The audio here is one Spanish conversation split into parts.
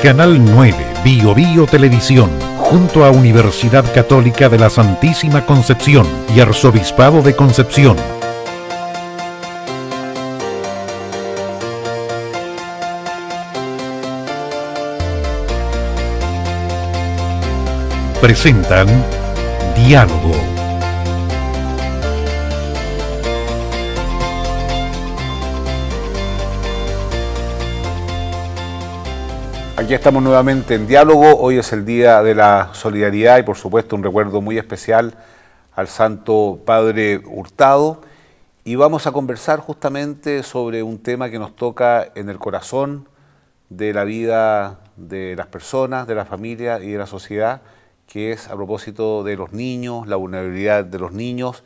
Canal 9, Bio Bio Televisión, junto a Universidad Católica de la Santísima Concepción y Arzobispado de Concepción, presentan Diálogo. Aquí estamos nuevamente en Diálogo. Hoy es el Día de la Solidaridad y por supuesto un recuerdo muy especial al Santo Padre Hurtado, y vamos a conversar justamente sobre un tema que nos toca en el corazón de la vida de las personas, de la familia y de la sociedad, que es a propósito de los niños, la vulnerabilidad de los niños.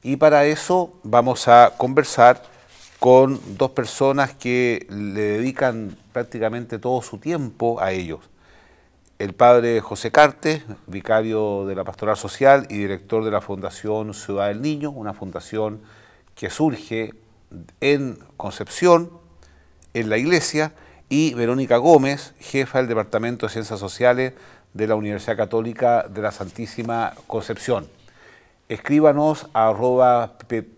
Y para eso vamos a conversar con dos personas que le dedican prácticamente todo su tiempo a ellos. El padre José Cartes, vicario de la Pastoral Social y director de la Fundación Ciudad del Niño, una fundación que surge en Concepción, en la iglesia, y Verónica Gómez, jefa del Departamento de Ciencias Sociales de la Universidad Católica de la Santísima Concepción. Escríbanos a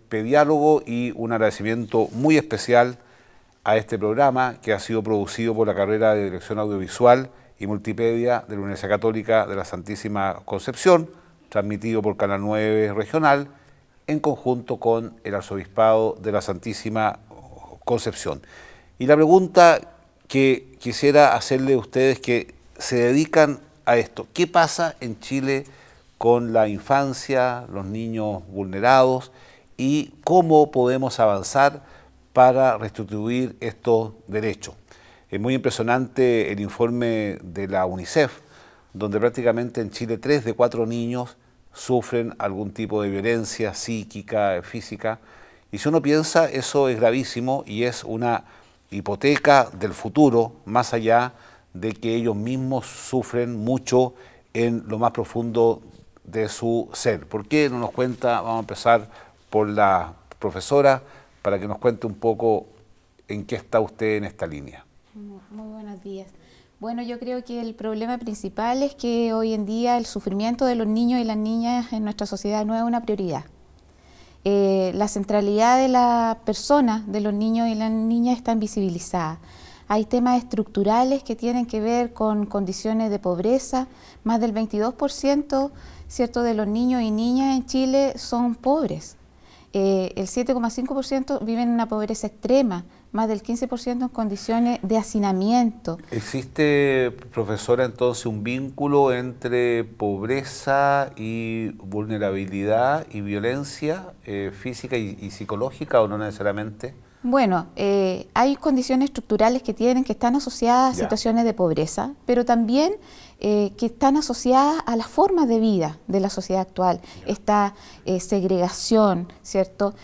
@pediálogo, y un agradecimiento muy especial a este programa que ha sido producido por la carrera de Dirección Audiovisual y Multimedia de la Universidad Católica de la Santísima Concepción, transmitido por Canal 9 Regional, en conjunto con el Arzobispado de la Santísima Concepción. Y la pregunta que quisiera hacerle a ustedes que se dedican a esto: ¿qué pasa en Chile con la infancia, los niños vulnerados, y cómo podemos avanzar para restituir estos derechos? Es muy impresionante el informe de la UNICEF, donde prácticamente en Chile 3 de 4 niños sufren algún tipo de violencia psíquica, física, y si uno piensa, eso es gravísimo y es una hipoteca del futuro, más allá de que ellos mismos sufren mucho en lo más profundo de su ser. ¿Por qué no nos cuenta? Vamos a empezar por la profesora, para que nos cuente un poco en qué está usted en esta línea. Muy buenos días. Bueno, yo creo que el problema principal es que hoy en día el sufrimiento de los niños y las niñas en nuestra sociedad no es una prioridad. La centralidad de la persona, de los niños y las niñas, está invisibilizada. Hay temas estructurales que tienen que ver con condiciones de pobreza. Más del 22%, ¿cierto?, de los niños y niñas en Chile son pobres. El 7,5% viven en una pobreza extrema, más del 15% en condiciones de hacinamiento. ¿Existe, profesora, entonces un vínculo entre pobreza y vulnerabilidad y violencia física y psicológica, o no necesariamente? Bueno, hay condiciones estructurales que están asociadas a situaciones de pobreza, pero también que están asociadas a las formas de vida de la sociedad actual. Esta segregación, ¿cierto?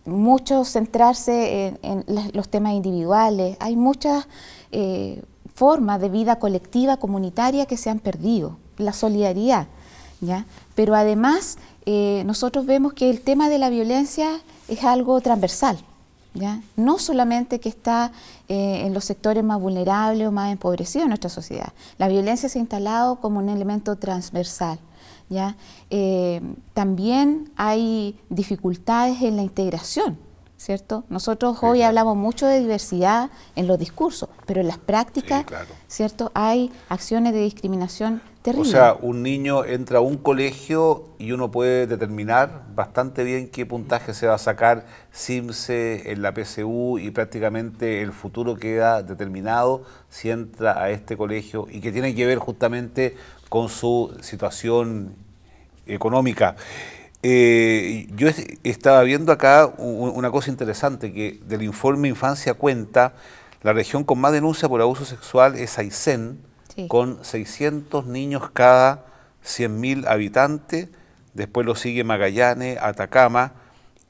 Mucho centrarse en los temas individuales. Hay muchas formas de vida colectiva, comunitaria, que se han perdido. La solidaridad, ¿ya? Pero además nosotros vemos que el tema de la violencia es algo transversal, ¿ya? No solamente que está en los sectores más vulnerables o más empobrecidos de nuestra sociedad. La violencia se ha instalado como un elemento transversal, ¿ya? También hay dificultades en la integración, ¿cierto? Nosotros hoy hablamos mucho de diversidad en los discursos, pero en las prácticas, ¿cierto?, hay acciones de discriminación terribles. O sea, un niño entra a un colegio y uno puede determinar bastante bien qué puntaje se va a sacar CIMSE en la PSU, y prácticamente el futuro queda determinado si entra a este colegio, y que tiene que ver justamente con su situación económica. Yo estaba viendo acá una cosa interesante, que del informe Infancia Cuenta, la región con más denuncia por abuso sexual es Aysén, con 600 niños cada 100.000 habitantes. Después lo sigue Magallanes, Atacama,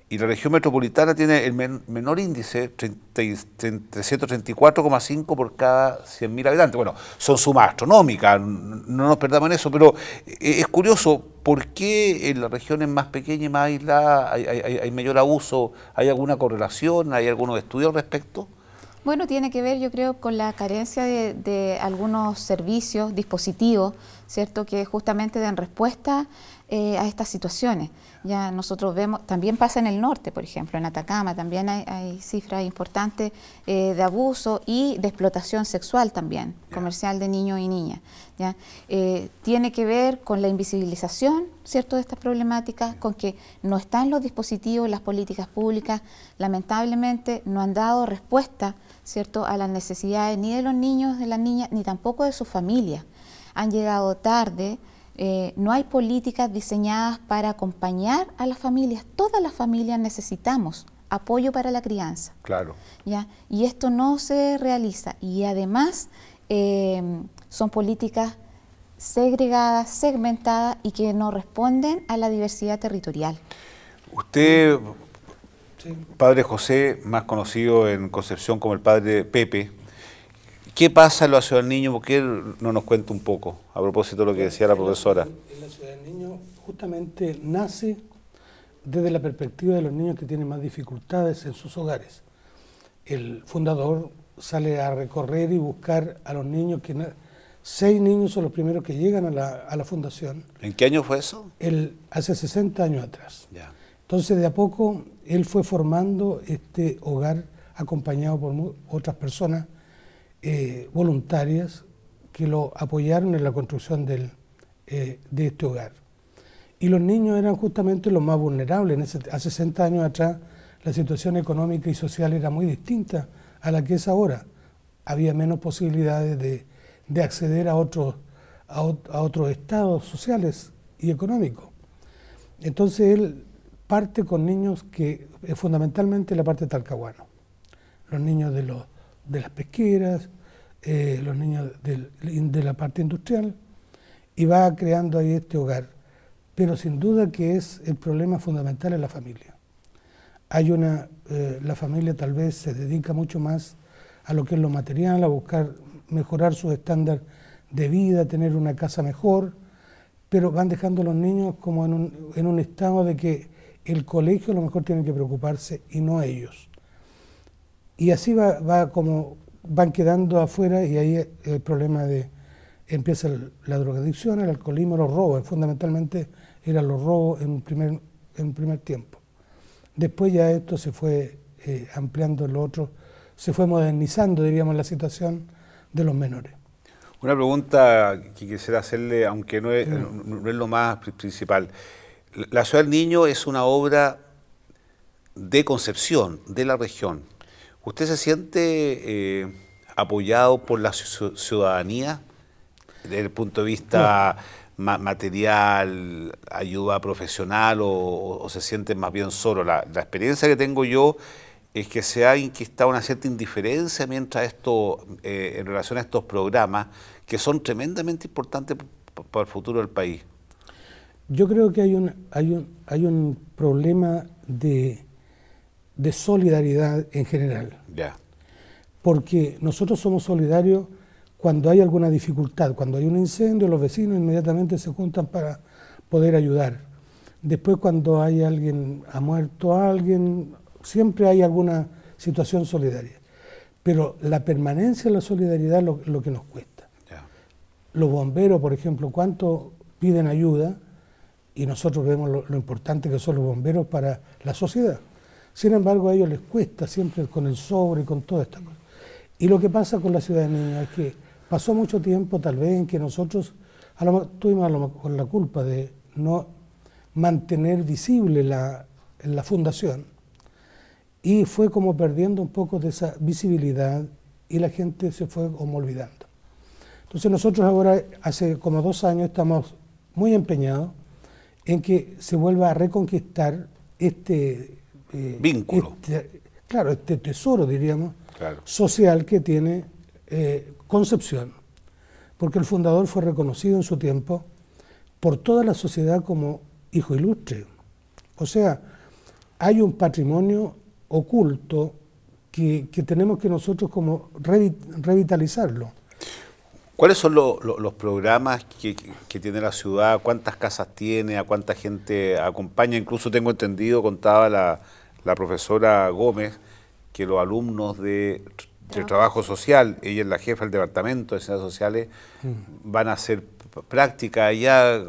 y la región metropolitana tiene el menor índice, 334,5 por cada 100.000 habitantes. Bueno, son sumas astronómicas, no nos perdamos en eso, pero es curioso, ¿por qué en las regiones más pequeñas y más aisladas hay mayor abuso? ¿Hay alguna correlación? ¿Hay algunos estudios al respecto? Bueno, tiene que ver, yo creo, con la carencia de algunos servicios, dispositivos, ¿cierto?, que justamente den respuesta a estas situaciones. Ya nosotros vemos, también pasa en el norte, por ejemplo, en Atacama también hay cifras importantes de abuso y de explotación sexual también, comercial de niños y niñas. ¿Ya? Tiene que ver con la invisibilización, ¿cierto?, de estas problemáticas, con que no están los dispositivos, las políticas públicas, lamentablemente no han dado respuesta, ¿cierto?, a las necesidades ni de los niños, de las niñas, ni tampoco de sus familias. Han llegado tarde, no hay políticas diseñadas para acompañar a las familias. Todas las familias necesitamos apoyo para la crianza. Claro. ¿Ya? Y esto no se realiza. Y además son políticas segregadas, segmentadas y que no responden a la diversidad territorial. Usted, padre José, más conocido en Concepción como el padre Pepe, ¿qué pasa en la Ciudad del Niño? ¿Por qué no nos cuenta un poco a propósito de lo que decía la profesora? En la Ciudad del Niño justamente nace desde la perspectiva de los niños que tienen más dificultades en sus hogares. El fundador sale a recorrer y buscar a los niños, 6 niños son los primeros que llegan a la fundación. ¿En qué año fue eso? Hace 60 años atrás. Ya. Entonces de a poco él fue formando este hogar acompañado por otras personas voluntarias que lo apoyaron en la construcción de este hogar. Y los niños eran justamente los más vulnerables. Hace 60 años atrás la situación económica y social era muy distinta a la que es ahora. Había menos posibilidades de acceder a otros estados sociales y económicos. Entonces él parte con niños que fundamentalmente la parte de Talcahuano, los niños de las pesqueras, los niños de la parte industrial, y va creando ahí este hogar. Pero sin duda que es el problema fundamental en la familia. La familia tal vez se dedica mucho más a lo que es lo material, a buscar mejorar su estándar de vida, tener una casa mejor, pero van dejando a los niños como en un estado de que el colegio a lo mejor tiene que preocuparse y no ellos. Y así van quedando afuera, y ahí el problema empieza la drogadicción, el alcoholismo, los robos. Fundamentalmente eran los robos en primer tiempo. Después ya esto se fue ampliando en lo otro, se fue modernizando, diríamos, la situación de los menores. Una pregunta que quisiera hacerle, aunque no es lo más principal. La Ciudad del Niño es una obra de Concepción, de la región. ¿Usted se siente apoyado por la ciudadanía desde el punto de vista material, ayuda profesional, o se siente más bien solo? La experiencia que tengo yo es que se ha inquistado una cierta indiferencia mientras en relación a estos programas que son tremendamente importantes para el futuro del país. Yo creo que hay un problema de solidaridad en general. Ya. Porque nosotros somos solidarios cuando hay alguna dificultad, cuando hay un incendio, los vecinos inmediatamente se juntan para poder ayudar. Después, cuando hay ha muerto alguien, siempre hay alguna situación solidaria. Pero la permanencia de la solidaridad es lo que nos cuesta. Ya. Los bomberos, por ejemplo, ¿cuánto piden ayuda? Y nosotros vemos lo importante que son los bomberos para la sociedad. Sin embargo, a ellos les cuesta siempre con el sobre y con toda esta cosa. Y lo que pasa con la Ciudad del Niño es que pasó mucho tiempo tal vez en que nosotros tuvimos con la culpa de no mantener visible la fundación, y fue como perdiendo un poco de esa visibilidad y la gente se fue como olvidando. Entonces nosotros ahora, hace como 2 años, estamos muy empeñados en que se vuelva a reconquistar este vínculo. Este tesoro, diríamos, claro, social que tiene Concepción, porque el fundador fue reconocido en su tiempo por toda la sociedad como hijo ilustre. O sea, hay un patrimonio oculto que tenemos que nosotros como revitalizarlo. ¿Cuáles son los programas que tiene la ciudad? ¿Cuántas casas tiene? ¿A cuánta gente acompaña? Incluso tengo entendido, contaba la profesora Gómez, que los alumnos de del trabajo social, ella es la jefa del departamento de ciencias sociales, van a hacer práctica allá.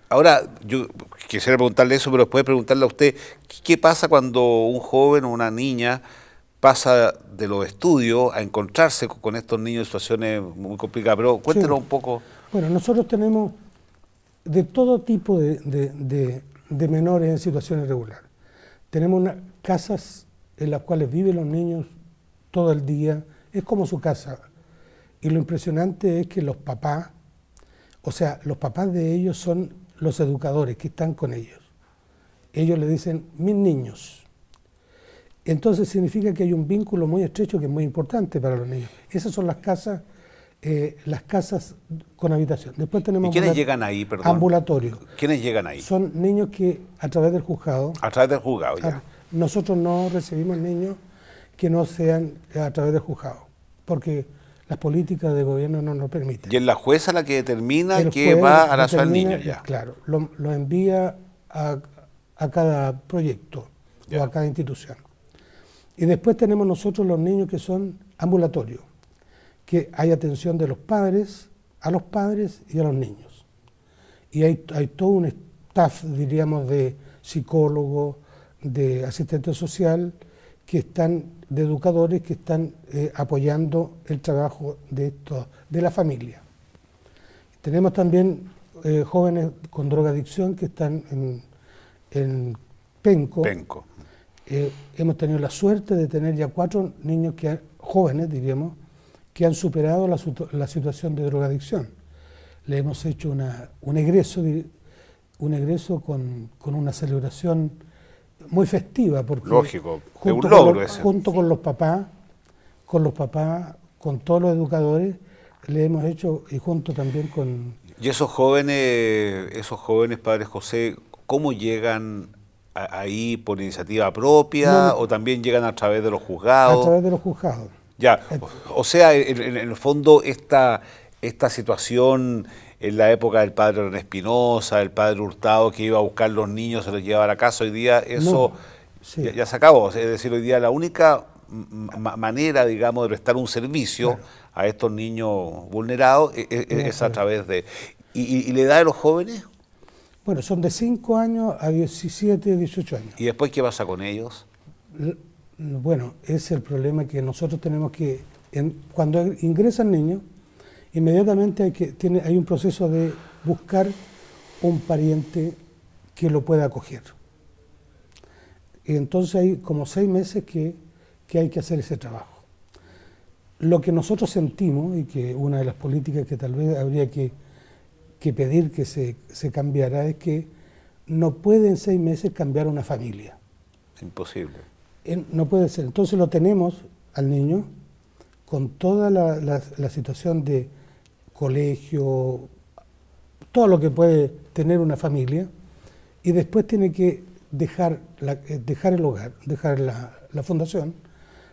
Ahora, yo quisiera preguntarle eso, pero después preguntarle a usted, ¿qué pasa cuando un joven o una niña pasa de los estudios a encontrarse con estos niños en situaciones muy complicadas? Pero cuéntenos un poco. Bueno, nosotros tenemos de todo tipo de menores en situaciones irregulares. Tenemos casas en las cuales viven los niños todo el día, es como su casa. Y lo impresionante es que los papás, o sea, los papás de ellos son los educadores que están con ellos. Ellos le dicen, mis niños. Entonces significa que hay un vínculo muy estrecho que es muy importante para los niños. Esas son las casas con habitación. Después tenemos ¿Y quiénes llegan ahí, perdón? Ambulatorios. ¿Quiénes llegan ahí? Son niños que a través del juzgado. A través del juzgado, ya. Nosotros no recibimos niños que no sean a través del juzgado, porque las políticas de gobierno no nos permiten. Y es la jueza la que determina que va a la ciudad del niño, ya. Claro, lo envía a cada proyecto o a cada institución. Y después tenemos nosotros los niños que son ambulatorios, que hay atención de los padres, a los padres y a los niños. Y hay todo un staff, diríamos, de psicólogos, de asistentes social, de educadores que están apoyando el trabajo de la familia. Tenemos también jóvenes con drogadicción que están en Penco. Hemos tenido la suerte de tener ya 4 niños jóvenes, diríamos, que han superado la situación de drogadicción. Le hemos hecho un egreso con una celebración muy festiva, porque lógico, es un logro ese. Junto con los papás, con todos los educadores, le hemos hecho, y junto también con... Y esos jóvenes, Padre José, ¿cómo llegan ahí por iniciativa propia o también llegan a través de los juzgados? A través de los juzgados. Ya, o sea, en el fondo esta situación en la época del padre René Espinosa, el padre Hurtado que iba a buscar los niños, se los llevaba a la casa, hoy día eso ya se acabó. Es decir, hoy día la única manera, digamos, de prestar un servicio a estos niños vulnerados es a través de... ¿Y la edad de los jóvenes? Bueno, son de 5 años a 17, 18 años. ¿Y después qué pasa con ellos? Bueno, es el problema que nosotros tenemos que... Cuando ingresan niños, inmediatamente hay un proceso de buscar un pariente que lo pueda acoger. Y entonces hay como 6 meses que hay que hacer ese trabajo. Lo que nosotros sentimos, y que una de las políticas que tal vez habría que pedir que se cambiara, es que no puede en 6 meses cambiar una familia. Imposible. No puede ser. Entonces lo tenemos al niño con toda la situación de colegio, todo lo que puede tener una familia, y después tiene que dejar el hogar, dejar la fundación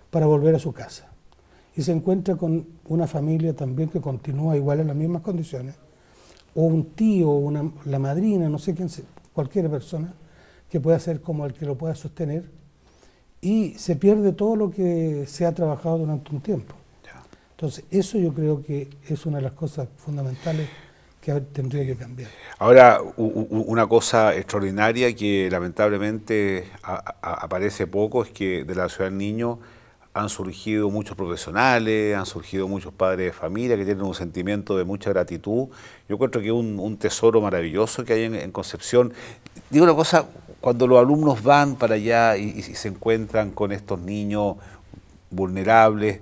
para volver a su casa. Y se encuentra con una familia también que continúa igual en las mismas condiciones, o un tío, la madrina, no sé quién, cualquier persona que pueda ser como el que lo pueda sostener, y se pierde todo lo que se ha trabajado durante un tiempo. Entonces, eso yo creo que es una de las cosas fundamentales que tendría que cambiar. Ahora, una cosa extraordinaria que lamentablemente aparece poco es que de la Ciudad del Niño han surgido muchos profesionales, han surgido muchos padres de familia que tienen un sentimiento de mucha gratitud. Yo encuentro que es un tesoro maravilloso que hay en Concepción. Digo una cosa, cuando los alumnos van para allá y se encuentran con estos niños vulnerables,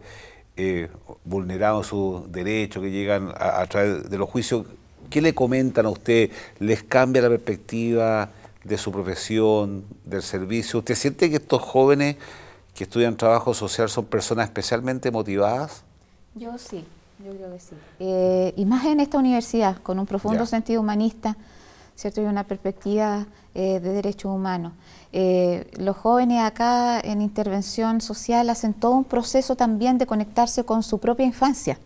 vulnerados sus derechos, que llegan a través de los juicios, ¿qué le comentan a usted? ¿Les cambia la perspectiva de su profesión, del servicio? ¿Usted siente que estos jóvenes que estudian trabajo social son personas especialmente motivadas? Yo sí, yo creo que sí. Y más en esta universidad, con un profundo sentido humanista, ¿cierto? Y una perspectiva de derechos humanos. Los jóvenes acá en intervención social hacen todo un proceso también de conectarse con su propia infancia,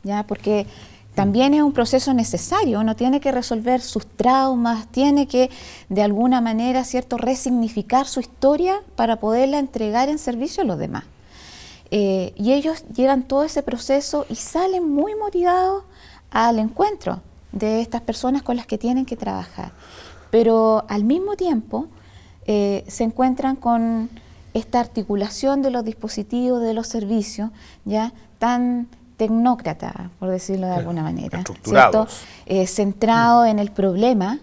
¿ya? Porque también es un proceso necesario, uno tiene que resolver sus traumas, tiene que de alguna manera, ¿cierto?, resignificar su historia para poderla entregar en servicio a los demás. Y ellos llevan todo ese proceso y salen muy motivados al encuentro de estas personas con las que tienen que trabajar. Pero al mismo tiempo se encuentran con esta articulación de los dispositivos, de los servicios, ya tan tecnócrata, por decirlo de alguna manera, ¿cierto? Centrado en el problema,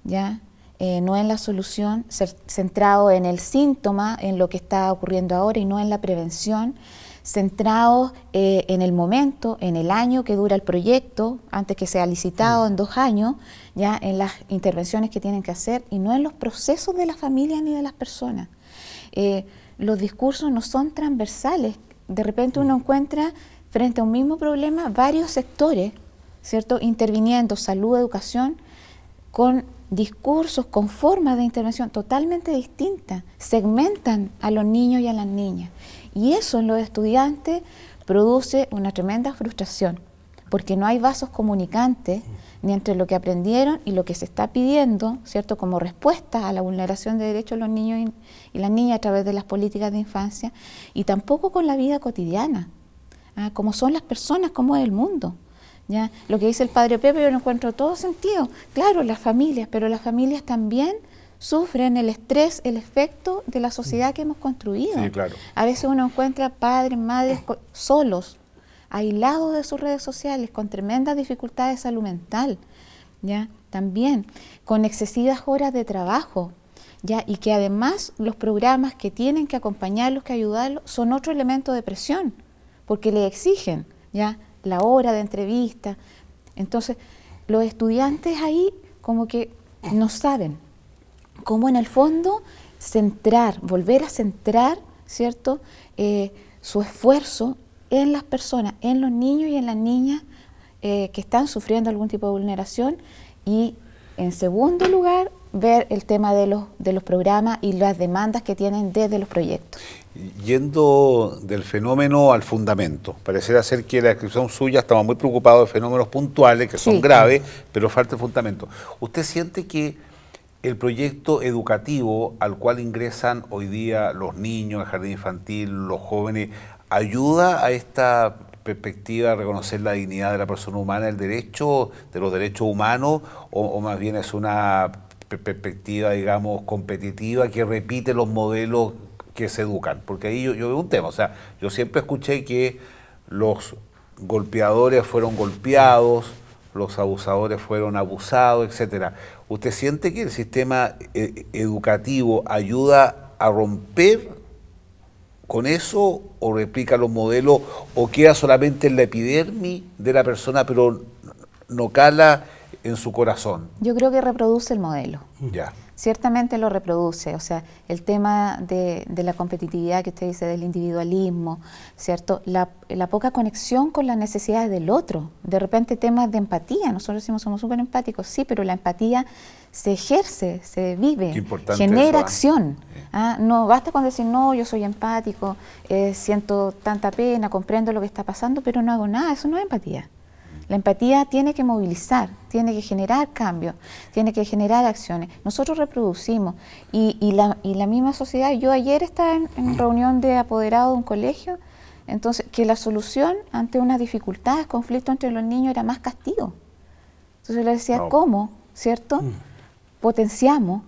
ya no en la solución, centrado en el síntoma, en lo que está ocurriendo ahora y no en la prevención, centrado en el momento, en el año que dura el proyecto, antes que sea licitado en 2 años, ya en las intervenciones que tienen que hacer y no en los procesos de las familias ni de las personas. Los discursos no son transversales. De repente uno encuentra frente a un mismo problema varios sectores, ¿cierto?, interviniendo, salud, educación, con discursos, con formas de intervención totalmente distintas, segmentan a los niños y a las niñas. Y eso en los estudiantes produce una tremenda frustración, porque no hay vasos comunicantes ni entre lo que aprendieron y lo que se está pidiendo, ¿cierto?, como respuesta a la vulneración de derechos de los niños y las niñas a través de las políticas de infancia, y tampoco con la vida cotidiana, como son las personas, como es el mundo. ¿Ya? Lo que dice el padre Pepe yo lo encuentro todo sentido. Claro, las familias, pero las familias también sufren el estrés, el efecto de la sociedad que hemos construido. Sí, claro. A veces uno encuentra padres, madres solos, aislados de sus redes sociales, con tremendas dificultades de salud mental, ¿ya? También con excesivas horas de trabajo, ¿ya? Y que además los programas que tienen que acompañarlos, que ayudarlos, son otro elemento de presión, porque le exigen, ¿ya?, la hora de entrevista. Entonces, los estudiantes ahí como que no saben cómo en el fondo centrar, volver a centrar, ¿cierto?, su esfuerzo en las personas, en los niños y en las niñas que están sufriendo algún tipo de vulneración, y en segundo lugar, ver el tema de los programas y las demandas que tienen desde los proyectos. Yendo del fenómeno al fundamento, pareciera ser que la descripción suya estamos muy preocupados de fenómenos puntuales que son graves, pero falta el fundamento. ¿Usted siente que el proyecto educativo al cual ingresan hoy día los niños, el jardín infantil, los jóvenes, ayuda a esta perspectiva de reconocer la dignidad de la persona humana, el derecho de los derechos humanos, o más bien es una perspectiva, digamos, competitiva que repite los modelos que se educan? Porque ahí yo veo un tema, o sea, yo siempre escuché que los golpeadores fueron golpeados, los abusadores fueron abusados, etcétera. ¿Usted siente que el sistema educativo ayuda a romper con eso, o replica los modelos, o queda solamente en la epidermis de la persona, pero no cala en su corazón? Yo creo que reproduce el modelo. Ya. Ciertamente lo reproduce, o sea, el tema de la competitividad que usted dice, del individualismo, ¿cierto? La poca conexión con las necesidades del otro, de repente temas de empatía, nosotros decimos somos súper empáticos, sí, pero la empatía se ejerce, se vive, genera acción. No basta con decir, no, yo soy empático, siento tanta pena, comprendo lo que está pasando, pero no hago nada, eso no es empatía. La empatía tiene que movilizar, tiene que generar cambios, tiene que generar acciones. Nosotros reproducimos y la misma sociedad. Yo ayer estaba en reunión de apoderados de un colegio, entonces que la solución ante unas dificultades, conflictos entre los niños era más castigo. Entonces le decía, ¿cómo? ¿Cierto? Potenciamos,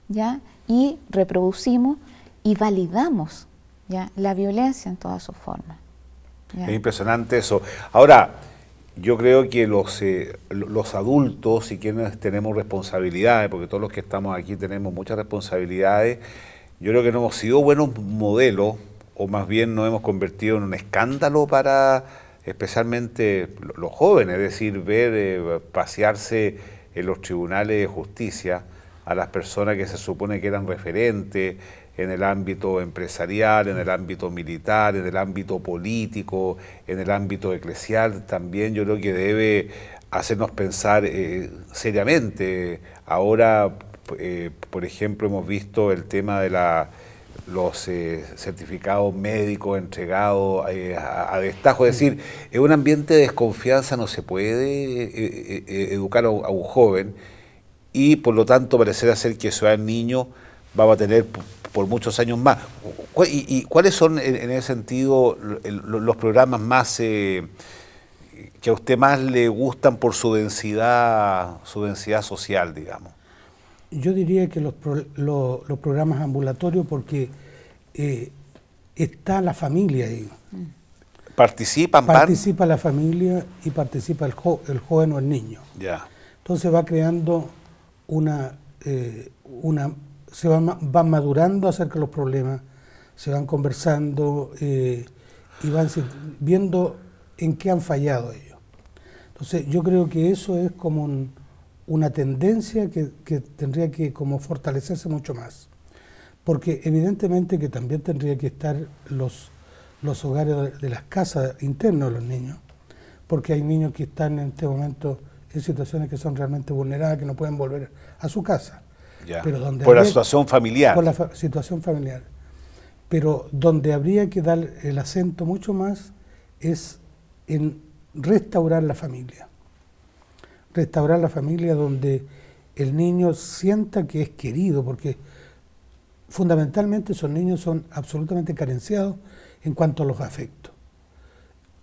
¿ya? Y reproducimos y validamos, ¿ya?, la violencia en todas sus formas. ¿Ya? Es impresionante eso. Ahora, yo creo que los adultos, y quienes tenemos responsabilidades, porque todos los que estamos aquí tenemos muchas responsabilidades, yo creo que no hemos sido buenos modelos, o más bien nos hemos convertido en un escándalo para especialmente los jóvenes, es decir, ver pasearse en los tribunales de justicia a las personas que se supone que eran referentes en el ámbito empresarial, en el ámbito militar, en el ámbito político, en el ámbito eclesial. También yo creo que debe hacernos pensar seriamente. Ahora, por ejemplo, hemos visto el tema de los certificados médicos entregados a destajo. Es decir, en un ambiente de desconfianza no se puede educar a un joven, y por lo tanto parecerá ser que si el niño va a tener por muchos años más. ¿Y cuáles son en ese sentido los programas más que a usted más le gustan por su densidad social, digamos? Yo diría que los programas ambulatorios, porque está la familia ahí. Participa la familia y participa el joven o el niño. Ya. Entonces va creando van madurando acerca de los problemas, se van conversando y van viendo en qué han fallado ellos. Entonces yo creo que eso es como una tendencia que tendría que como fortalecerse mucho más, porque evidentemente que también tendría que estar los hogares de las casas internas de los niños, porque hay niños que están en este momento en situaciones que son realmente vulnerables, que no pueden volver a su casa. Ya. Pero por la situación familiar. Por la situación familiar. Pero donde habría que dar el acento mucho más es en restaurar la familia. Restaurar la familia donde el niño sienta que es querido, porque fundamentalmente esos niños son absolutamente carenciados en cuanto a los afectos.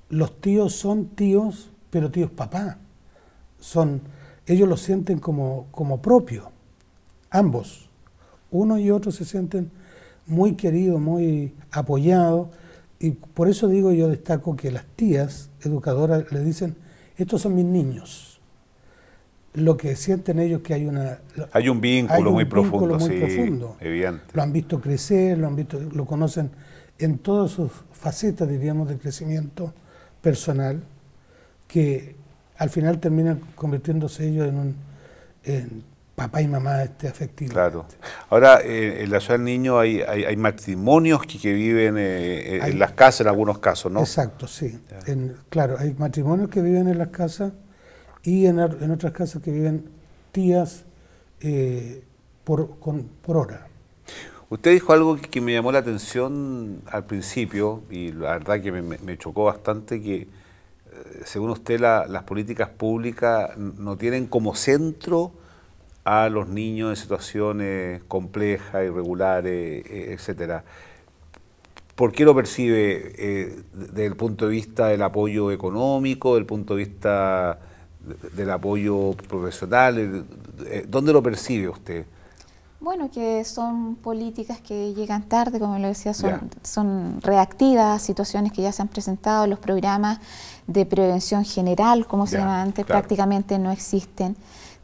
Los tíos son tíos, pero tíos papá. Ellos los sienten como propios, ambos. Uno y otro se sienten muy queridos, muy apoyados, y por eso digo, yo destaco que las tías educadoras le dicen, estos son mis niños. Lo que sienten ellos que hay un vínculo muy profundo, profundo. Evidente. Lo han visto crecer, lo conocen en todas sus facetas, diríamos, de crecimiento personal, que al final terminan convirtiéndose ellos en papá y mamá afectivos. Claro. Ahora, en la ciudad del niño hay matrimonios que viven en las casas en algunos casos, ¿no? Exacto, sí. Claro, hay matrimonios que viven en las casas y en otras casas que viven tías por hora. Usted dijo algo que me llamó la atención al principio, y la verdad que me chocó bastante, que según usted las políticas públicas no tienen como centro a los niños en situaciones complejas, irregulares, etcétera. ¿Por qué lo percibe desde el punto de vista del apoyo económico, del punto de vista del apoyo profesional? ¿Dónde lo percibe usted? Bueno, que son políticas que llegan tarde, como lo decía, son reactivas a situaciones que ya se han presentado. Los programas de prevención general, como se llama antes, prácticamente no existen.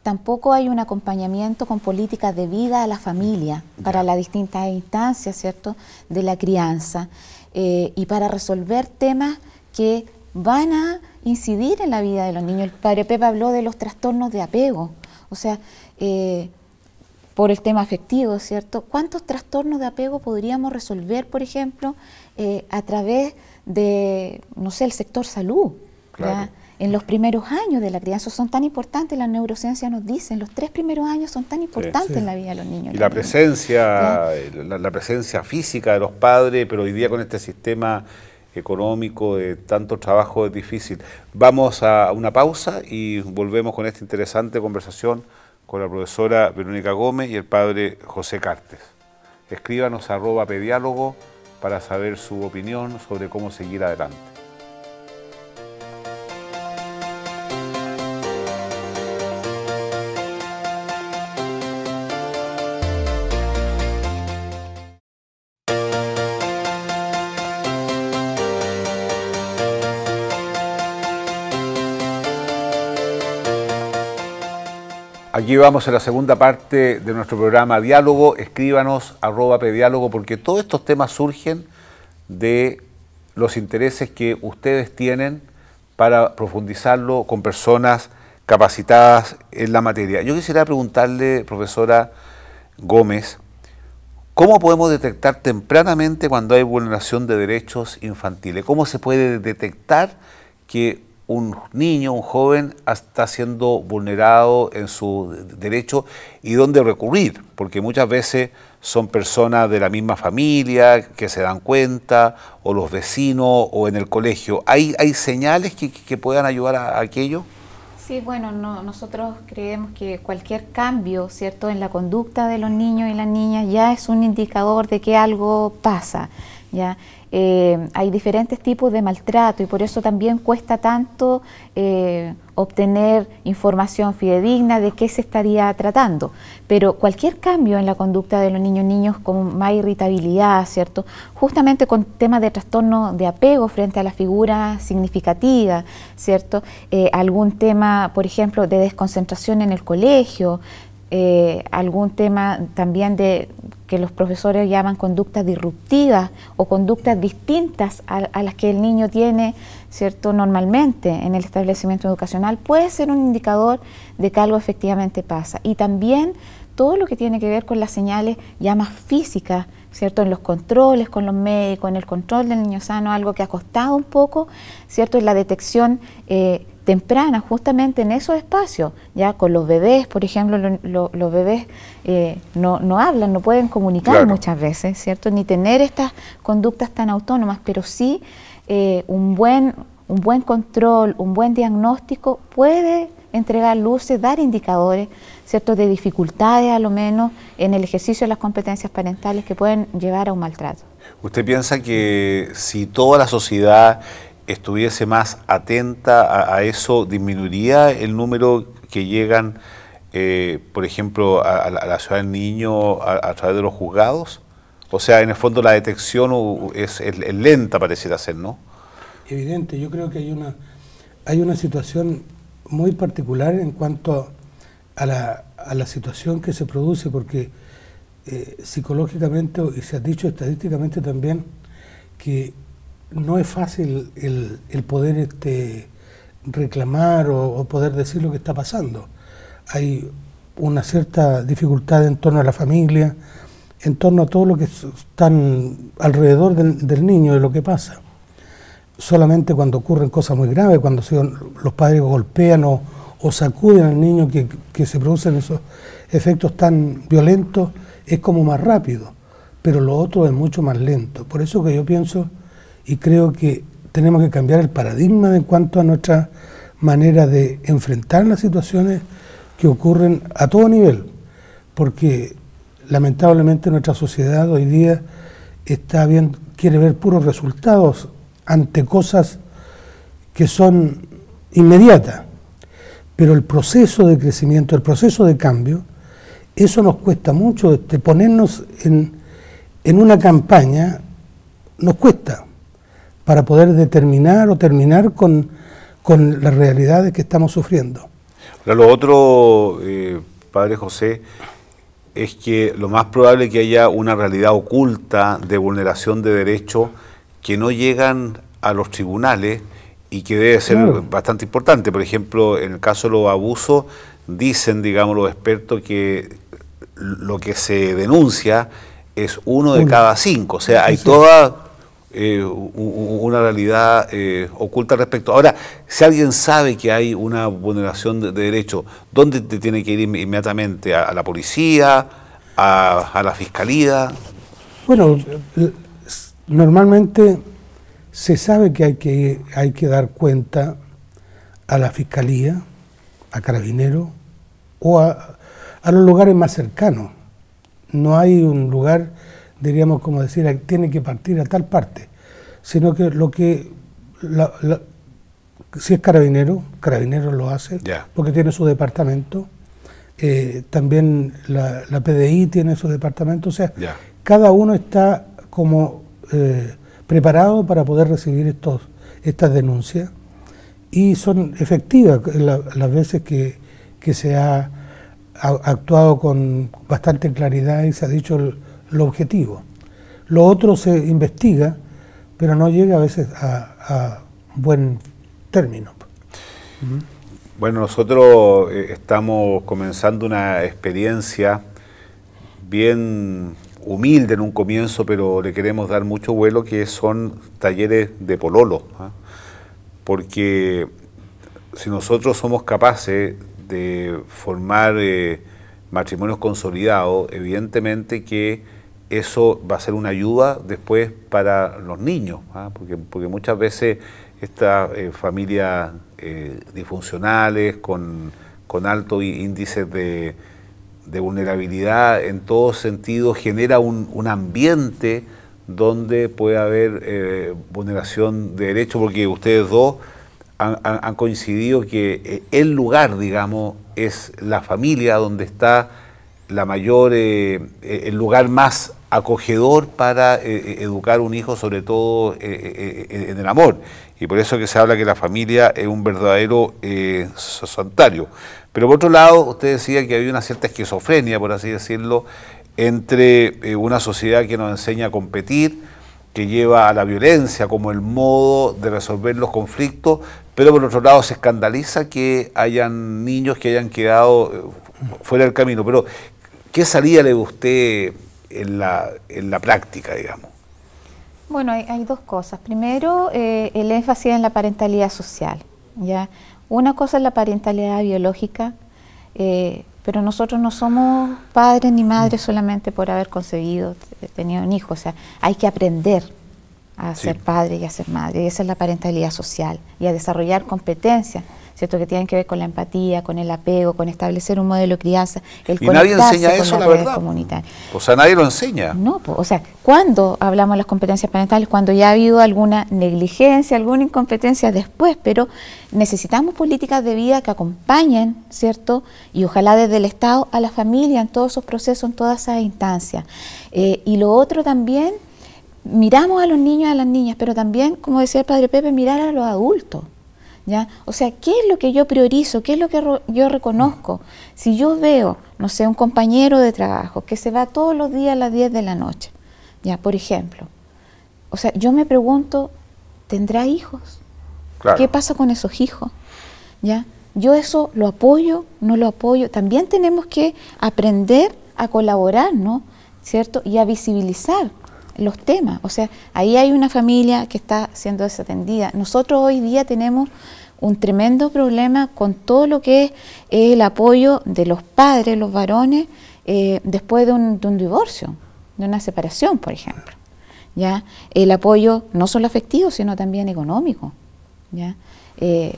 Tampoco hay un acompañamiento con políticas de vida a la familia para las distintas instancias, ¿cierto?, de la crianza y para resolver temas que van a incidir en la vida de los niños. El padre Pepe habló de los trastornos de apego, o sea, por el tema afectivo, ¿cierto? ¿Cuántos trastornos de apego podríamos resolver, por ejemplo, a través de, no sé, el sector salud? Claro. En los primeros años de la crianza son tan importantes, las neurociencias nos dicen, los 3 primeros años son tan importantes en la vida de los niños. Y la presencia, la presencia física de los padres, pero hoy día con este sistema económico de tanto trabajo es difícil. Vamos a una pausa y volvemos con esta interesante conversación con la profesora Verónica Gómez y el padre José Cartes. Escríbanos a @pediálogo para saber su opinión sobre cómo seguir adelante. Aquí vamos a la segunda parte de nuestro programa Diálogo. Escríbanos @pediálogo, porque todos estos temas surgen de los intereses que ustedes tienen para profundizarlo con personas capacitadas en la materia. Yo quisiera preguntarle, profesora Gómez, ¿cómo podemos detectar tempranamente cuando hay vulneración de derechos infantiles? ¿Cómo se puede detectar que un niño, un joven, está siendo vulnerado en su derecho y dónde recurrir? Porque muchas veces son personas de la misma familia que se dan cuenta, o los vecinos, o en el colegio. ¿Hay señales que puedan ayudar a aquello? Sí, bueno, nosotros creemos que cualquier cambio, ¿cierto?, en la conducta de los niños y las niñas ya es un indicador de que algo pasa, ¿ya? Hay diferentes tipos de maltrato y por eso también cuesta tanto obtener información fidedigna de qué se estaría tratando. Pero cualquier cambio en la conducta de los niños con más irritabilidad, ¿cierto?, justamente con temas de trastorno de apego frente a la figura significativa, ¿cierto?, algún tema, por ejemplo, de desconcentración en el colegio, algún tema también de que los profesores llaman conductas disruptivas o conductas distintas a las que el niño tiene, ¿cierto?, normalmente en el establecimiento educacional, puede ser un indicador de que algo efectivamente pasa. Y también todo lo que tiene que ver con las señales ya más físicas, ¿cierto?, en los controles con los médicos, en el control del niño sano, algo que ha costado un poco, ¿cierto?, en la detección temprana, justamente en esos espacios, ya con los bebés, por ejemplo, los bebés no hablan, no pueden comunicar, claro, muchas veces, ¿cierto?, ni tener estas conductas tan autónomas, pero sí un buen control, un buen diagnóstico puede entregar luces, dar indicadores, ¿cierto?, de dificultades a lo menos en el ejercicio de las competencias parentales que pueden llevar a un maltrato. ¿Usted piensa que si toda la sociedad estuviese más atenta a eso, disminuiría el número que llegan, por ejemplo, a la ciudad del niño a través de los juzgados? O sea, en el fondo la detección es lenta, pareciera ser, ¿no? Evidente, yo creo que hay una situación muy particular en cuanto a la situación que se produce, porque psicológicamente, y se ha dicho estadísticamente también, que no es fácil el poder reclamar o poder decir lo que está pasando. Hay una cierta dificultad en torno a la familia, en torno a todo lo que están alrededor del niño, de lo que pasa. Solamente cuando ocurren cosas muy graves, cuando los padres golpean o sacuden al niño, que se producen esos efectos tan violentos, es como más rápido, pero lo otro es mucho más lento. Por eso que yo pienso y creo que tenemos que cambiar el paradigma en cuanto a nuestra manera de enfrentar las situaciones que ocurren a todo nivel, porque lamentablemente nuestra sociedad hoy día quiere ver puros resultados ante cosas que son inmediatas, pero el proceso de crecimiento, el proceso de cambio, eso nos cuesta mucho, ponernos en una campaña nos cuesta para poder determinar o terminar con las realidades que estamos sufriendo. Ahora, lo otro, Padre José, es que lo más probable es que haya una realidad oculta de vulneración de derechos que no llegan a los tribunales y que debe ser, claro, bastante importante. Por ejemplo, en el caso de los abusos, dicen, digamos, los expertos que lo que se denuncia es 1 de cada 5, o sea, hay toda una realidad oculta al respecto. Ahora, si alguien sabe que hay una vulneración de derechos, ¿dónde te tiene que ir inmediatamente? ¿A la policía? ¿A la fiscalía? Bueno, normalmente se sabe que hay que dar cuenta a la fiscalía, a Carabineros o a los lugares más cercanos. No hay un lugar, diríamos, como decir, tiene que partir a tal parte, sino que si es Carabineros lo hace, porque tiene su departamento, también la PDI tiene su departamento, o sea, cada uno está como preparado para poder recibir estas denuncias, y son efectivas las veces que se ha actuado con bastante claridad y se ha dicho el objetivo. Lo otro se investiga, pero no llega a veces a buen término. Bueno, nosotros estamos comenzando una experiencia bien humilde en un comienzo, pero le queremos dar mucho vuelo, que son talleres de pololo, ¿eh? Porque si nosotros somos capaces de formar matrimonios consolidados, evidentemente que eso va a ser una ayuda después para los niños, ¿eh? Porque muchas veces estas familias disfuncionales, con altos índices de vulnerabilidad en todos sentidos, genera un ambiente donde puede haber vulneración de derechos, porque ustedes dos han coincidido que el lugar, digamos, es la familia, donde está la mayor, el lugar más acogedor para educar un hijo, sobre todo en el amor. Y por eso que se habla que la familia es un verdadero santuario. Pero por otro lado, usted decía que había una cierta esquizofrenia, por así decirlo, entre una sociedad que nos enseña a competir, que lleva a la violencia como el modo de resolver los conflictos, pero por otro lado se escandaliza que hayan niños que hayan quedado fuera del camino. Pero, ¿qué salida le ve usted en la práctica, digamos? Bueno, hay dos cosas. Primero, el énfasis en la parentalidad social, ¿ya? Una cosa es la parentalidad biológica, pero nosotros no somos padres ni madres solamente por haber concebido, tenido un hijo. O sea, hay que aprender a ser padre y a ser madre. Y esa es la parentalidad social. Y a desarrollar competencias, ¿cierto? Que tienen que ver con la empatía, con el apego, con establecer un modelo de crianza, el y nadie enseña con eso, las la redes verdad. comunitarias. O sea, nadie lo enseña. No, o sea, cuando hablamos de las competencias parentales, cuando ya ha habido alguna negligencia, alguna incompetencia después, pero necesitamos políticas de vida que acompañen, ¿cierto? Y ojalá desde el Estado a la familia en todos esos procesos, en todas esas instancias. Y lo otro también, miramos a los niños y a las niñas, pero también, como decía el padre Pepe, mirar a los adultos. ¿Ya? O sea, ¿qué es lo que yo priorizo? ¿Qué es lo que yo reconozco? Si yo veo, no sé, un compañero de trabajo que se va todos los días a las 10 de la noche, ya, por ejemplo, o sea, yo me pregunto, ¿tendrá hijos? Claro. ¿Qué pasa con esos hijos? ¿Ya? Yo eso lo apoyo, no lo apoyo. También tenemos que aprender a colaborar, ¿no? ¿Cierto? Y a visibilizar los temas. O sea, ahí hay una familia que está siendo desatendida. Nosotros hoy día tenemos un tremendo problema con todo lo que es el apoyo de los padres, los varones, después de un divorcio, de una separación, por ejemplo. ¿Ya? El apoyo no solo afectivo, sino también económico. ¿Ya?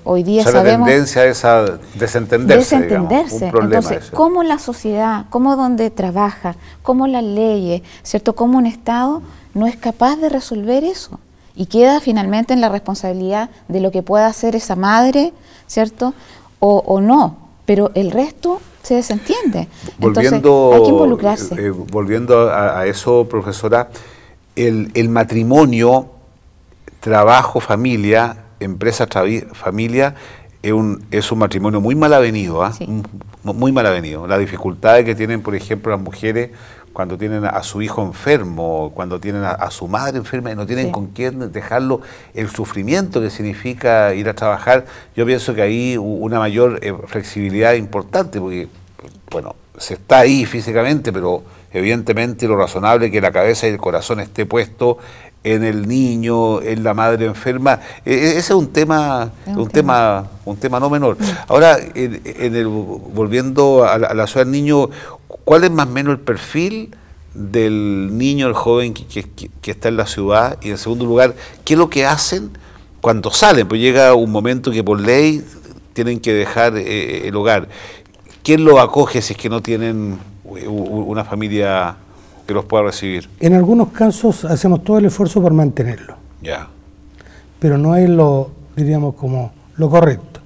Hoy día sabemos... La tendencia es a desentenderse, digamos, un problema. Entonces, ese. cómo la sociedad, cómo donde trabaja, cómo las leyes, ¿cierto? Cómo un Estado no es capaz de resolver eso. Y queda finalmente en la responsabilidad de lo que pueda hacer esa madre, ¿cierto? O no, pero el resto se desentiende. Entonces, hay que involucrarse. Volviendo a eso, profesora, el matrimonio, trabajo, familia, empresa, familia, es un matrimonio muy mal avenido, ¿eh? Sí. Muy mal avenido. Las dificultades que tienen, por ejemplo, las mujeres cuando tienen a su hijo enfermo, cuando tienen a su madre enferma y no tienen con quién dejarlo, el sufrimiento que significa ir a trabajar. Yo pienso que ahí una mayor flexibilidad importante, porque, bueno, se está ahí físicamente, pero evidentemente lo razonable es que la cabeza y el corazón esté puesto en el niño, en la madre enferma. Ese es un tema no menor. Ahora, volviendo a la ciudad del niño, ¿cuál es más o menos el perfil del niño, el joven que está en la ciudad? Y en segundo lugar, ¿qué es lo que hacen cuando salen? Pues llega un momento que por ley tienen que dejar el hogar. ¿Quién lo acoge si es que no tienen una familia que los pueda recibir? En algunos casos hacemos todo el esfuerzo por mantenerlo. Ya. Pero no es diríamos, como lo correcto.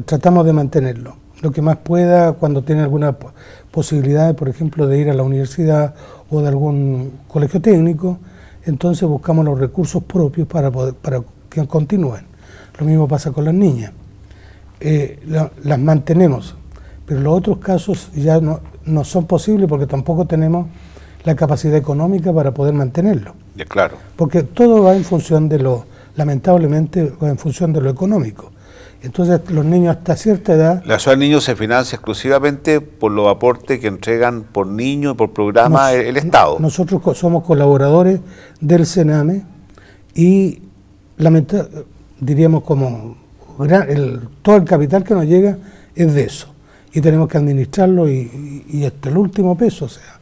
Tratamos de mantenerlo. Lo que más pueda, cuando tiene alguna posibilidad, por ejemplo, de ir a la universidad o de algún colegio técnico, entonces buscamos los recursos propios para que continúen. Lo mismo pasa con las niñas. Las mantenemos, pero los otros casos ya no son posibles porque tampoco tenemos la capacidad económica para poder mantenerlo. Ya, claro. Porque todo va en función lamentablemente, va en función de lo económico. Entonces los niños hasta cierta edad... La ciudad del niño se financia exclusivamente por los aportes que entregan por niño y por programa el Estado. Nosotros somos colaboradores del Sename y diríamos como todo el capital que nos llega es de eso. Y tenemos que administrarlo y hasta el último peso, o sea,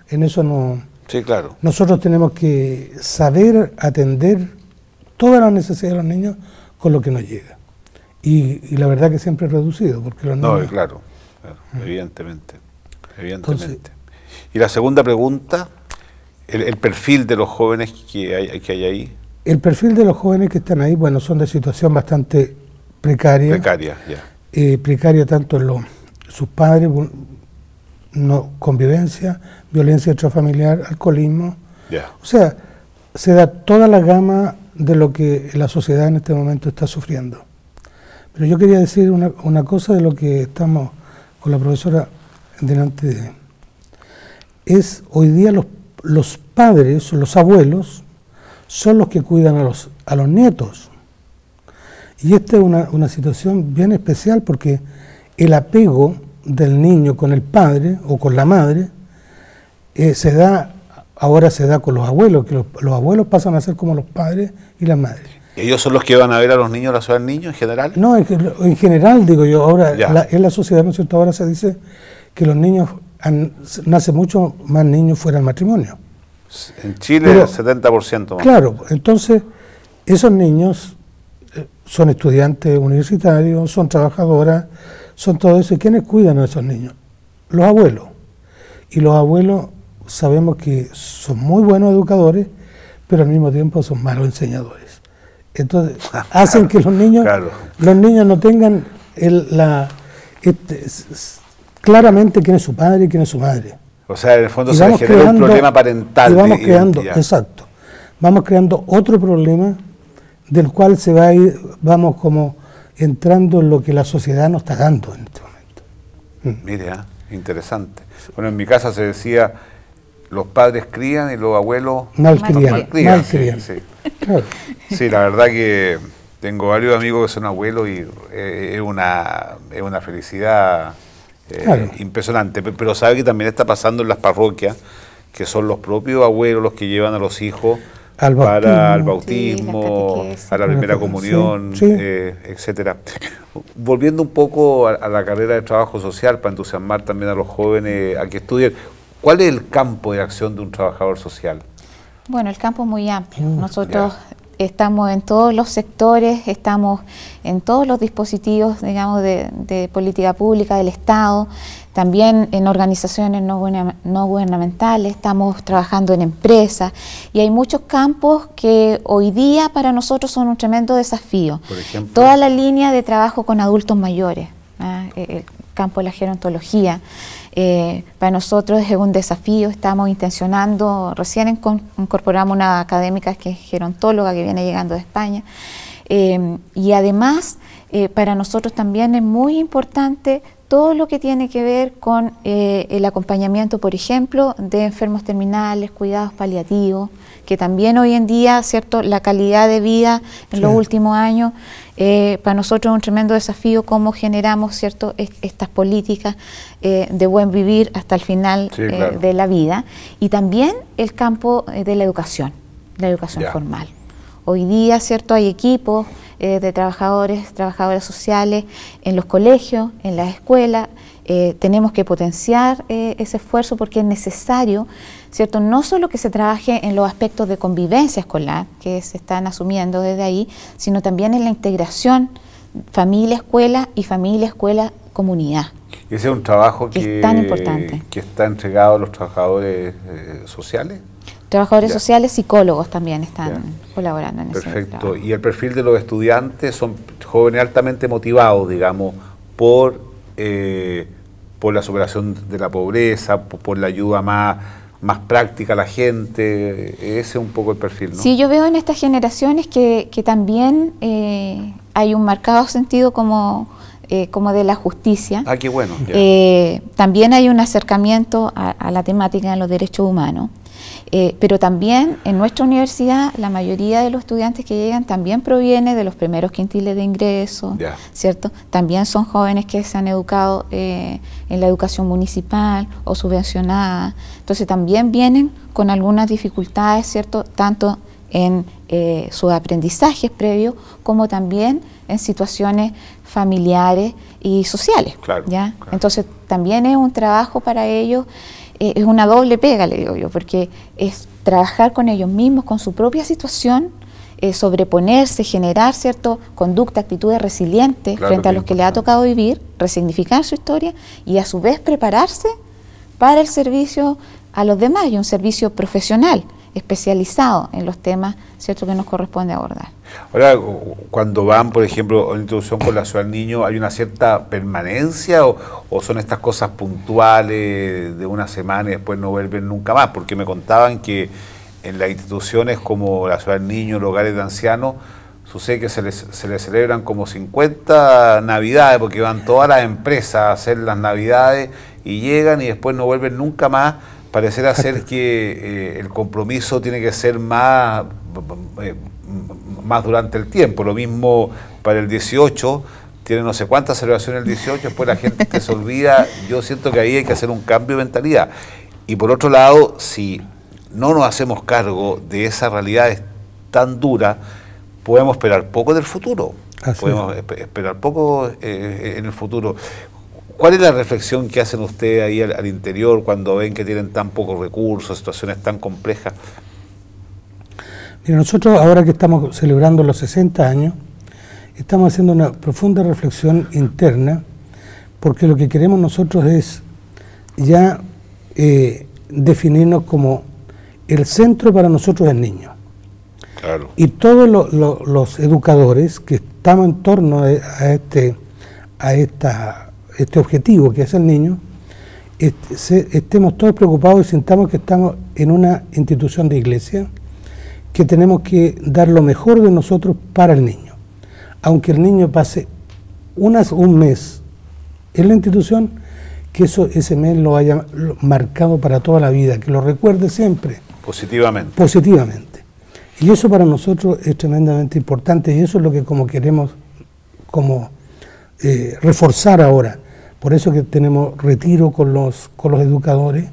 en eso no... Sí, claro. Nosotros tenemos que saber atender todas las necesidades de los niños con lo que nos llega. Y la verdad que siempre es reducido, porque los niños... No, claro, evidentemente. Entonces, y la segunda pregunta, el perfil de los jóvenes que hay ahí. El perfil de los jóvenes que están ahí, bueno, son de situación bastante precaria. Precaria, ya. Precaria tanto en sus padres, no, convivencia, violencia intrafamiliar, alcoholismo. Ya. O sea, se da toda la gama de lo que la sociedad en este momento está sufriendo. Pero yo quería decir una cosa de lo que estamos con la profesora delante de... Es hoy día los padres o los abuelos son los que cuidan a los nietos. Y esta es una situación bien especial porque el apego del niño con el padre o con la madre ahora se da con los abuelos, que los abuelos pasan a ser como los padres y las madres. ¿Ellos son los que van a ver a los niños, a la ciudad del niño en general? No, en general digo yo, ahora en la sociedad, ¿no es cierto? Ahora se dice que los niños, nace mucho más niños fuera del matrimonio. En Chile el 70% más. Claro, entonces esos niños son estudiantes universitarios, son trabajadoras, son todo eso. ¿Y quiénes cuidan a esos niños? Los abuelos. Y los abuelos sabemos que son muy buenos educadores, pero al mismo tiempo son malos enseñadores. Entonces hacen que los niños no tengan claramente quién es su padre y quién es su madre. O sea, en el fondo se genera un problema parental. Y vamos creando, exacto, vamos creando otro problema del cual vamos como entrando en lo que la sociedad nos está dando en este momento. Mire, interesante. Bueno, en mi casa se decía, los padres crían y los abuelos malcrían. Sí. Claro. Sí, la verdad que tengo varios amigos que son abuelos y es una felicidad impresionante. Pero sabe que también está pasando en las parroquias, que son los propios abuelos los que llevan a los hijos para el bautismo, a la primera comunión, etcétera. Volviendo un poco a la carrera de trabajo social, para entusiasmar también a los jóvenes a que estudien, ¿cuál es el campo de acción de un trabajador social? Bueno, el campo es muy amplio. Nosotros estamos en todos los sectores, estamos en todos los dispositivos, digamos, de política pública del Estado, también en organizaciones no gubernamentales, estamos trabajando en empresas y hay muchos campos que hoy día para nosotros son un tremendo desafío. Por ejemplo, toda la línea de trabajo con adultos mayores, el campo de la gerontología. Para nosotros es un desafío, estamos intencionando, recién incorporamos una académica que es gerontóloga que viene llegando de España, y además para nosotros también es muy importante todo lo que tiene que ver con el acompañamiento, por ejemplo, de enfermos terminales, cuidados paliativos, que también hoy en día, ¿cierto?, la calidad de vida en los últimos años, para nosotros es un tremendo desafío cómo generamos, ¿cierto?, estas políticas de buen vivir hasta el final de la vida. Y también el campo de la educación formal. Hoy día, ¿cierto?, hay equipos de trabajadoras sociales en los colegios, en las escuelas. Tenemos que potenciar ese esfuerzo porque es necesario, ¿cierto?, no solo que se trabaje en los aspectos de convivencia escolar que se están asumiendo desde ahí, sino también en la integración familia-escuela y familia-escuela-comunidad. Ese es un trabajo que es tan importante, que está entregado a los trabajadores sociales. Trabajadores sociales, psicólogos también están colaborando en ese trabajo. Perfecto. Y el perfil de los estudiantes son jóvenes altamente motivados, digamos, por la superación de la pobreza, por la ayuda más práctica a la gente. Ese es un poco el perfil, ¿no? Sí, yo veo en estas generaciones que también hay un marcado sentido como de la justicia. Ah, qué bueno. También hay un acercamiento a la temática de los derechos humanos. Pero también en nuestra universidad la mayoría de los estudiantes que llegan también proviene de los primeros quintiles de ingreso, ¿cierto? También son jóvenes que se han educado en la educación municipal o subvencionada, entonces también vienen con algunas dificultades, ¿cierto? Tanto en sus aprendizajes previos como también en situaciones familiares y sociales, ¿ya? Entonces también es un trabajo para ellos. Es una doble pega, le digo yo, porque es trabajar con ellos mismos, con su propia situación, sobreponerse, generar, ¿cierto?, conducta, actitudes resilientes frente a los que le ha tocado vivir, resignificar su historia y a su vez prepararse para el servicio a los demás y un servicio profesional, especializado en los temas, ¿cierto?, que nos corresponde abordar. Ahora, cuando van, por ejemplo, a una introducción con la ciudad del niño, ¿hay una cierta permanencia o son estas cosas puntuales de una semana y después no vuelven nunca más? Porque me contaban que en las instituciones como la ciudad del niño, los hogares de ancianos, sucede que se les celebran como 50 navidades, porque van todas las empresas a hacer las navidades y llegan y después no vuelven nunca más. Parecerá ser que el compromiso tiene que ser más durante el tiempo. Lo mismo para el 18, tiene no sé cuántas celebraciones el 18, después la gente que se olvida. Yo siento que ahí hay que hacer un cambio de mentalidad. Y por otro lado, si no nos hacemos cargo de esa realidad tan dura, podemos esperar poco del futuro. Podemos esperar poco en el futuro. ¿Cuál es la reflexión que hacen ustedes ahí al interior cuando ven que tienen tan pocos recursos, situaciones tan complejas? Mira, nosotros ahora que estamos celebrando los 60 años, estamos haciendo una profunda reflexión interna, porque lo que queremos nosotros es ya definirnos como el centro para nosotros el niño. Claro. Y todos los educadores que estamos en torno a este objetivo que es el niño, estemos todos preocupados y sintamos que estamos en una institución de iglesia, que tenemos que dar lo mejor de nosotros para el niño. Aunque el niño pase un mes en la institución, que ese mes lo haya marcado para toda la vida, que lo recuerde siempre. Positivamente. Y eso para nosotros es tremendamente importante y eso es lo que queremos reforzar ahora. Por eso que tenemos retiro con los educadores,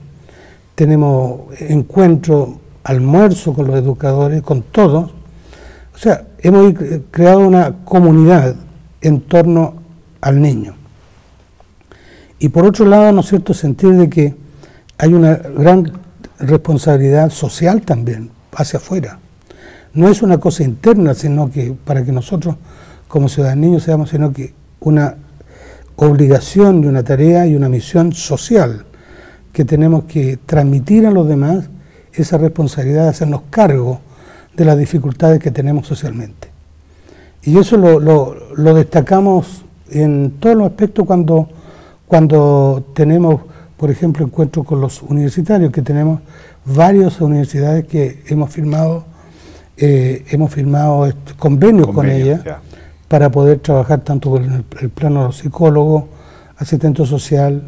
tenemos encuentro, almuerzo con los educadores, con todos. O sea, hemos creado una comunidad en torno al niño. Y por otro lado, ¿no es cierto?, sentir de que hay una gran responsabilidad social también hacia afuera. No es una cosa interna, sino que para que nosotros como ciudadanos seamos, sino que una obligación y una tarea y una misión social que tenemos que transmitir a los demás esa responsabilidad de hacernos cargo de las dificultades que tenemos socialmente. Y eso lo destacamos en todos los aspectos cuando tenemos, por ejemplo, encuentros con los universitarios, que tenemos varias universidades que hemos firmado convenios con ellas para poder trabajar tanto en el plano de los psicólogos, asistente social,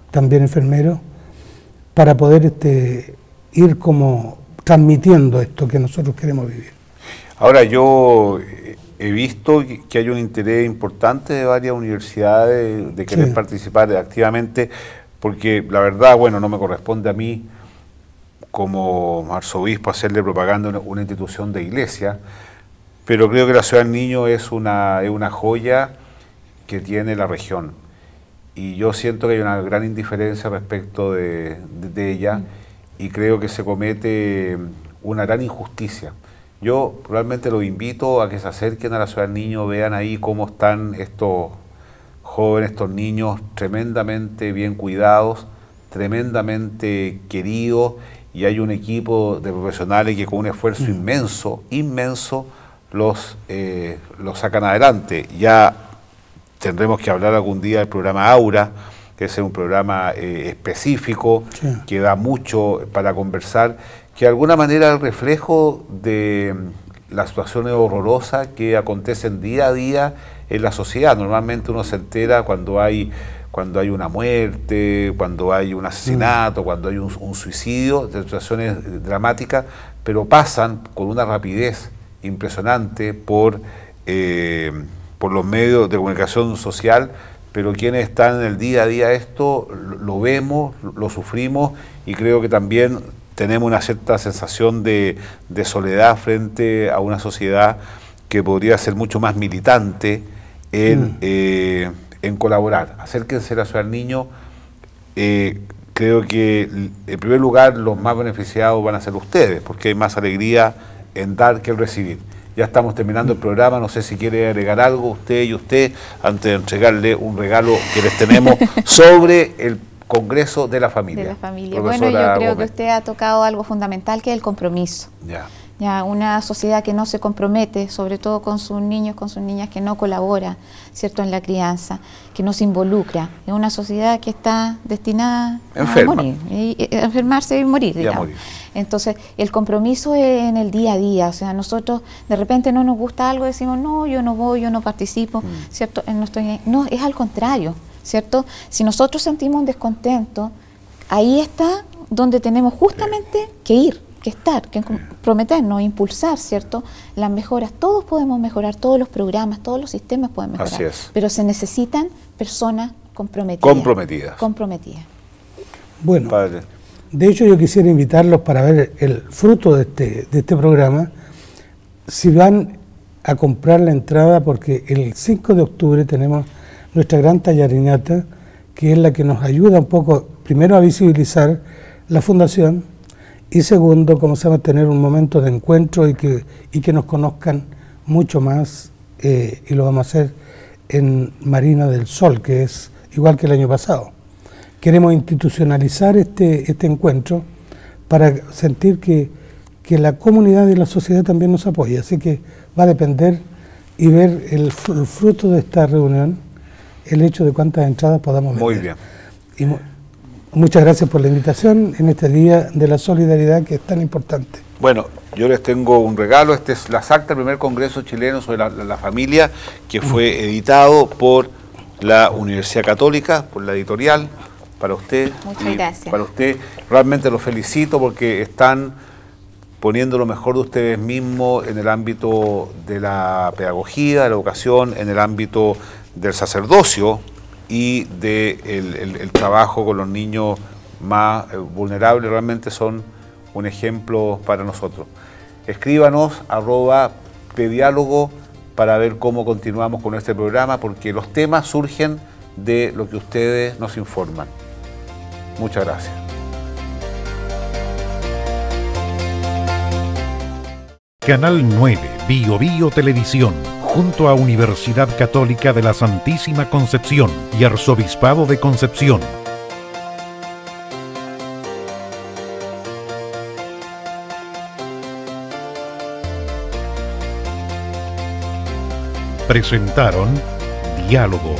también enfermeros, para poder ir como transmitiendo esto que nosotros queremos vivir. Ahora, yo he visto que hay un interés importante de varias universidades de querer participar activamente, porque la verdad, bueno, no me corresponde a mí como arzobispo hacerle propaganda a una institución de iglesia, pero creo que la Ciudad del Niño es una joya que tiene la región. Y yo siento que hay una gran indiferencia respecto de ella y creo que se comete una gran injusticia. Yo realmente los invito a que se acerquen a la Ciudad del Niño, vean ahí cómo están estos jóvenes, estos niños tremendamente bien cuidados, tremendamente queridos, y hay un equipo de profesionales que con un esfuerzo inmenso los sacan adelante. Ya tendremos que hablar algún día del programa Aura, que es un programa específico, que da mucho para conversar, que de alguna manera es el reflejo de las situaciones horrorosas que acontecen día a día en la sociedad. Normalmente uno se entera cuando hay una muerte, cuando hay un asesinato, cuando hay un suicidio, de situaciones dramáticas, pero pasan con una rapidez impresionante por los medios de comunicación social, pero quienes están en el día a día esto, lo vemos, lo sufrimos, y creo que también tenemos una cierta sensación de soledad frente a una sociedad que podría ser mucho más militante en colaborar. Acérquense a la Ciudad del Niño. Creo que en primer lugar los más beneficiados van a ser ustedes, porque hay más alegría en dar que en recibir. Ya estamos terminando el programa, no sé si quiere agregar algo usted y usted, antes de entregarle un regalo que les tenemos sobre el Congreso de la Familia. De la familia. Bueno, yo creo que usted ha tocado algo fundamental, que es el compromiso. Ya, una sociedad que no se compromete, sobre todo con sus niños, con sus niñas, que no colabora, ¿cierto?, en la crianza, que no se involucra. Es una sociedad que está destinada a morir, a enfermarse y morir, digamos. Entonces, el compromiso es en el día a día. O sea, nosotros de repente no nos gusta algo, decimos, no, yo no voy, yo no participo, ¿cierto? No, es al contrario, ¿cierto? Si nosotros sentimos un descontento, ahí está donde tenemos justamente que ir, que estar, que comprometernos, impulsar, ¿cierto?, las mejoras. Todos podemos mejorar, todos los programas, todos los sistemas pueden mejorar. Así es. Pero se necesitan personas comprometidas. Bueno, padre, de hecho yo quisiera invitarlos para ver el fruto de este programa, si van a comprar la entrada, porque el 5 de octubre tenemos nuestra gran tallarinata, que es la que nos ayuda un poco, primero a visibilizar la fundación, y segundo, como se va a tener un momento de encuentro y que nos conozcan mucho más, y lo vamos a hacer en Marina del Sol, que es igual que el año pasado. Queremos institucionalizar este encuentro para sentir que la comunidad y la sociedad también nos apoya, así que va a depender y ver el fruto de esta reunión, el hecho de cuántas entradas podamos vender. Muy bien. Muchas gracias por la invitación en este Día de la Solidaridad, que es tan importante. Bueno, yo les tengo un regalo. Este es las actas del primer Congreso Chileno sobre la Familia, que fue editado por la Universidad Católica, por la editorial, para usted. Muchas gracias. Para usted, realmente los felicito porque están poniendo lo mejor de ustedes mismos en el ámbito de la pedagogía, de la educación, en el ámbito del sacerdocio y del trabajo con los niños más vulnerables. Realmente son un ejemplo para nosotros. Escríbanos @pediálogo para ver cómo continuamos con este programa, porque los temas surgen de lo que ustedes nos informan. Muchas gracias. Canal 9, Bio Bio Televisión, junto a Universidad Católica de la Santísima Concepción y Arzobispado de Concepción. Presentaron Diálogo.